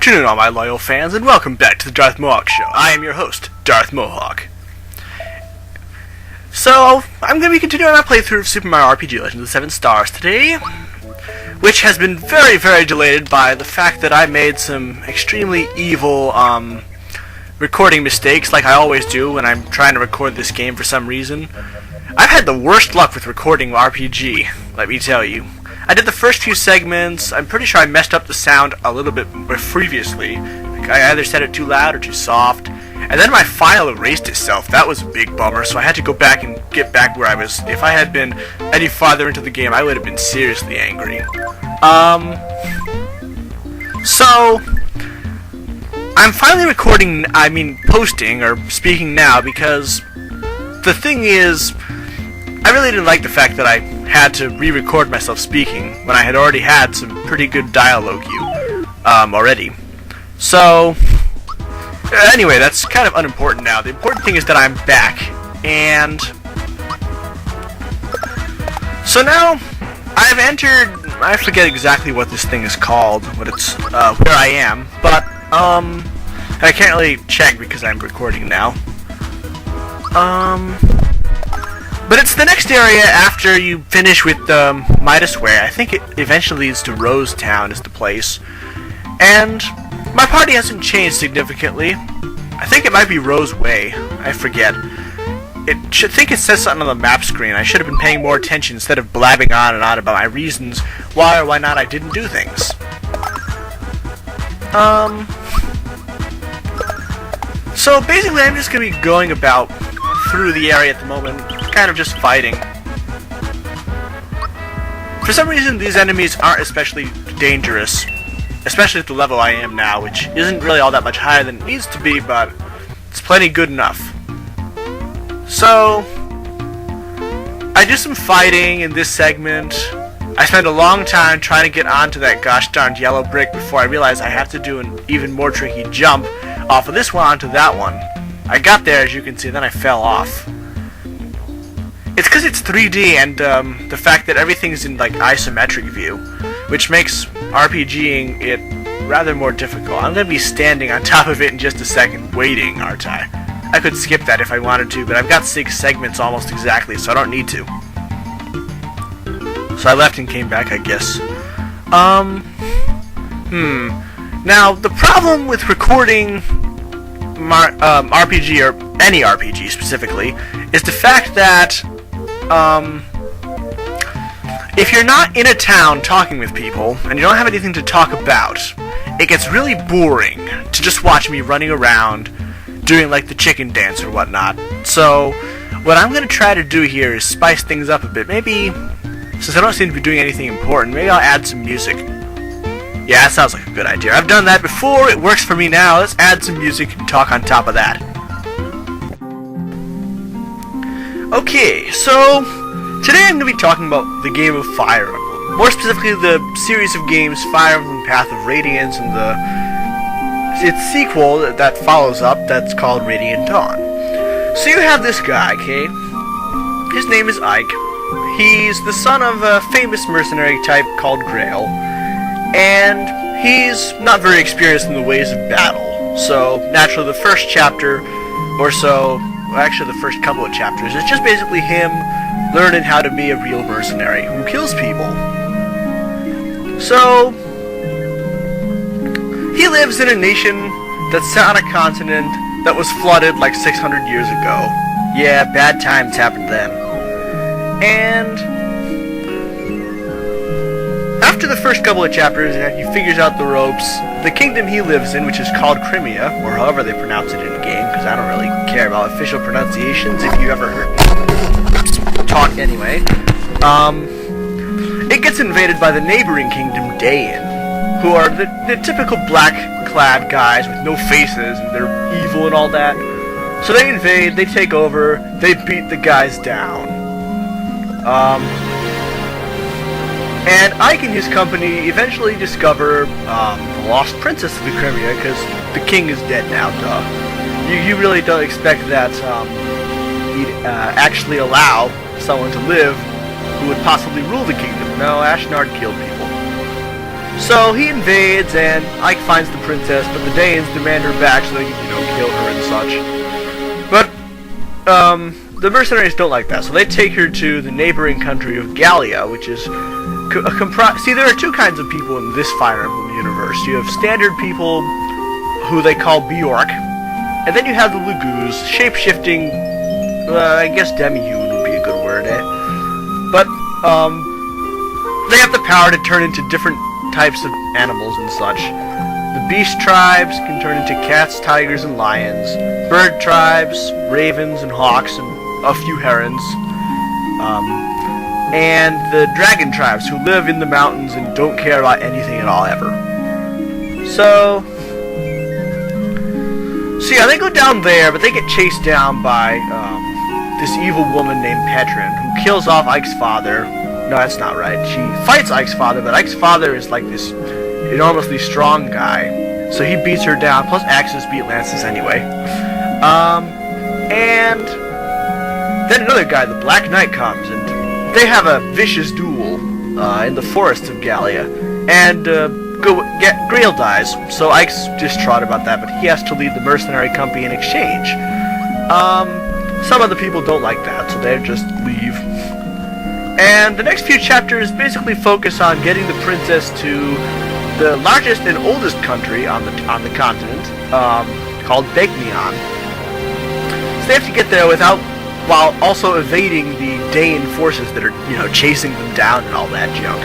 afternoon, all my loyal fans, and welcome back to the Darth Mohawk Show. I am your host, Darth Mohawk. So, I'm going to be continuing my playthrough of Super Mario RPG Legends of the 7 Stars today, which has been very, very delayed by the fact that I made some extremely evil, recording mistakes, like I always do when I'm trying to record this game for some reason. I've had the worst luck with recording RPG, let me tell you. I did the first few segments. I'm pretty sure I messed up the sound a little bit previously. I either said it too loud or too soft. And then my file erased itself. That was a big bummer, so I had to go back and get back where I was. If I had been any farther into the game, I would have been seriously angry. So I'm finally posting or speaking now because the thing is, I really didn't like the fact that I had to re-record myself speaking when I had already had some pretty good dialogue already. So, anyway, that's kind of unimportant now. The important thing is that I'm back, and so now I've entered, I forget exactly what this thing is called, where I am, but, I can't really check because I'm recording now. But it's the next area after you finish with Midas Way. I think it eventually leads to Rose Town is the place. And my party hasn't changed significantly. I think it might be Rose Way. I forget. I think it says something on the map screen. I should have been paying more attention instead of blabbing on and on about my reasons why or why not I didn't do things. So basically I'm just going to be going about through the area at the moment, kind of just fighting. For some reason, these enemies aren't especially dangerous, especially at the level I am now, which isn't really all that much higher than it needs to be, but it's plenty good enough. So, I do some fighting in this segment. I spend a long time trying to get onto that gosh darned yellow brick before I realize I have to do an even more tricky jump off of this one onto that one. I got there, as you can see, then I fell off. It's because it's 3D and the fact that everything's in like isometric view, which makes RPGing it rather more difficult. I'm going to be standing on top of it in just a second, waiting, aren't I? I could skip that if I wanted to, but I've got 6 segments almost exactly, so I don't need to. So I left and came back, I guess. Now, the problem with recording RPG, or any RPG specifically, is the fact that if you're not in a town talking with people and you don't have anything to talk about, it gets really boring to just watch me running around doing like the chicken dance or whatnot. So what I'm going to try to do here is spice things up a bit. Maybe, since I don't seem to be doing anything important, maybe I'll add some music. Yeah, that sounds like a good idea. I've done that before, it works for me now. Let's add some music and talk on top of that. Okay, so today I'm going to be talking about the game of Fire Emblem. More specifically, the series of games Fire Emblem Path of Radiance and its sequel that follows up that's called Radiant Dawn. So you have this guy, okay? His name is Ike. He's the son of a famous mercenary type called Grail. And he's not very experienced in the ways of battle. So, naturally, the first chapter or so, well, actually the first couple of chapters, is just basically him learning how to be a real mercenary who kills people. So, he lives in a nation that's on a continent that was flooded like 600 years ago. Yeah, bad times happened then. And after the first couple of chapters, he figures out the ropes. The kingdom he lives in, which is called Crimea, or however they pronounce it in the game, because I don't really care about official pronunciations if you ever heard talk anyway. It gets invaded by the neighboring kingdom, Dayan, who are the typical black-clad guys with no faces, and they're evil and all that. So they invade, they take over, they beat the guys down. And Ike and his company eventually discover the lost princess of the Crimea, because the king is dead now, duh. You really don't expect that he'd actually allow someone to live who would possibly rule the kingdom. No, Ashnard killed people. So he invades, and Ike finds the princess, but the Danes demand her back so they can, kill her and such. But the mercenaries don't like that, so they take her to the neighboring country of Gallia, which is See, there are two kinds of people in this Fire Emblem universe. You have standard people, who they call Bjork, and then you have the Lugus, shape-shifting, I guess demi-human would be a good word, But, they have the power to turn into different types of animals and such. The beast tribes can turn into cats, tigers, and lions. Bird tribes, ravens and hawks, and a few herons. And the dragon tribes, who live in the mountains and don't care about anything at all, ever. So yeah, they go down there, but they get chased down by this evil woman named Petrin, who kills off Ike's father. No, that's not right. She fights Ike's father, but Ike's father is like this enormously strong guy, so he beats her down, plus axes beat lances anyway. And then another guy, the Black Knight, comes, and they have a vicious duel in the forests of Gallia, and Grail dies, so Ike's distraught about that, but he has to lead the mercenary company in exchange. Some other people don't like that, so they just leave. And the next few chapters basically focus on getting the princess to the largest and oldest country on the continent, called Begnion. So they have to get there while also evading the Dane forces that are, chasing them down and all that junk.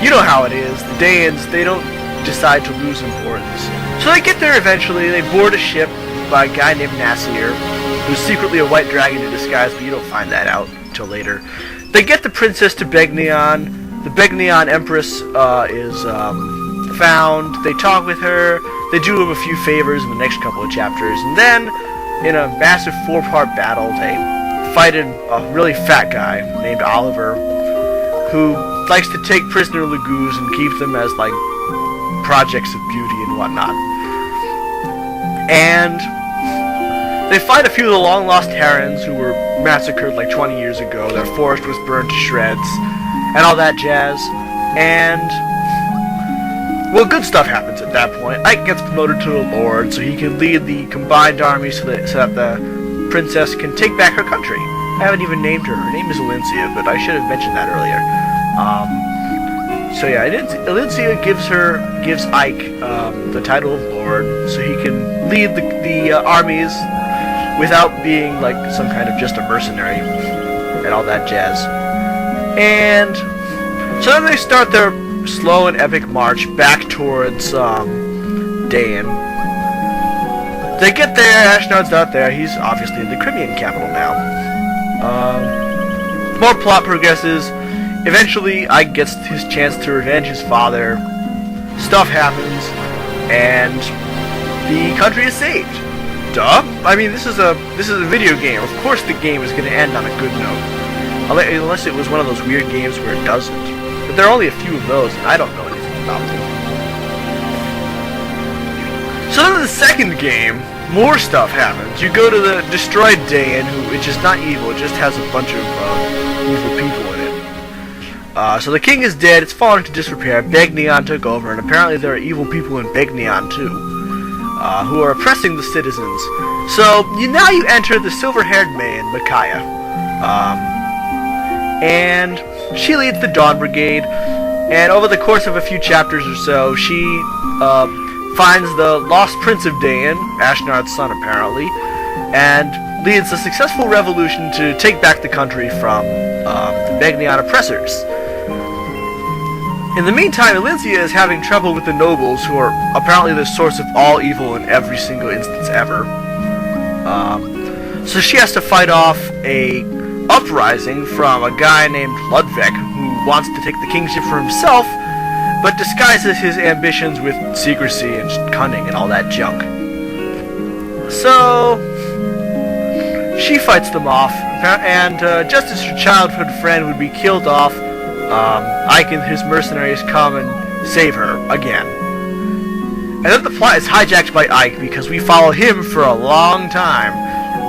You know how it is. The Danes, they don't decide to lose importance. So they get there eventually. They board a ship by a guy named Nasir, who's secretly a white dragon in disguise, but you don't find that out until later. They get the princess to Begnion. The Begnion Empress is found. They talk with her. They do him a few favors in the next couple of chapters. And then, in a massive 4-part battle, they fight a really fat guy named Oliver, who likes to take prisoner Lugus and keep them as, like, projects of beauty and whatnot. And they find a few of the long-lost herons who were massacred like 20 years ago. Their forest was burned to shreds, and all that jazz. And, well, good stuff happens at that point. Ike gets promoted to a lord, so he can lead the combined army so that the princess can take back her country. I haven't even named her. Her name is Elincia, but I should have mentioned that earlier. So yeah, Elincia gives Ike the title of lord, so he can lead the armies without being like some kind of just a mercenary and all that jazz. And so then they start their slow and epic march back towards Dain. They get there, Ashnod's not there, he's obviously in the Crimean capital now. More plot progresses. Eventually, Ike gets his chance to revenge his father. Stuff happens, and the country is saved. Duh. I mean, this is a video game. Of course, the game is going to end on a good note, unless it was one of those weird games where it doesn't. But there are only a few of those, and I don't know anything about them. So then, in the second game, more stuff happens. You go to the destroyed Dain, who is just not evil. It just has a bunch of evil people in it. So the king is dead, it's fallen into disrepair, Begnion took over, and apparently there are evil people in Begnion too, who are oppressing the citizens. So, now you enter the silver-haired maid, Micaiah. And she leads the Dawn Brigade, and over the course of a few chapters or so, she finds the lost prince of Dain, Ashnard's son apparently, and leads a successful revolution to take back the country from the Begnion oppressors. In the meantime, Elincia is having trouble with the nobles, who are apparently the source of all evil in every single instance ever. So she has to fight off a uprising from a guy named Ludwig, who wants to take the kingship for himself, but disguises his ambitions with secrecy and cunning and all that junk. So she fights them off, and just as her childhood friend would be killed off, Ike and his mercenaries come and save her again. And then the plot is hijacked by Ike because we follow him for a long time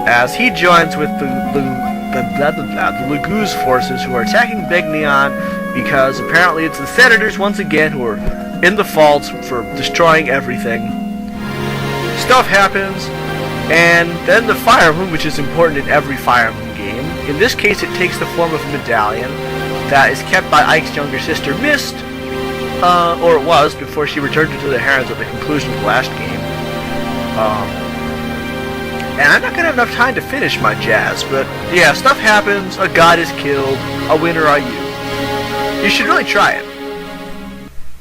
as he joins with the Laguz forces who are attacking Begnion because apparently it's the senators once again who are in the fault for destroying everything. Stuff happens, and then the Fire Emblem, which is important in every Fire Emblem game. In this case, it takes the form of a medallion that is kept by Ike's younger sister, Mist, or it was, before she returned into the hands at the conclusion of the last game. And I'm not going to have enough time to finish my jazz, but yeah, stuff happens, a god is killed, a winner are you. You should really try it.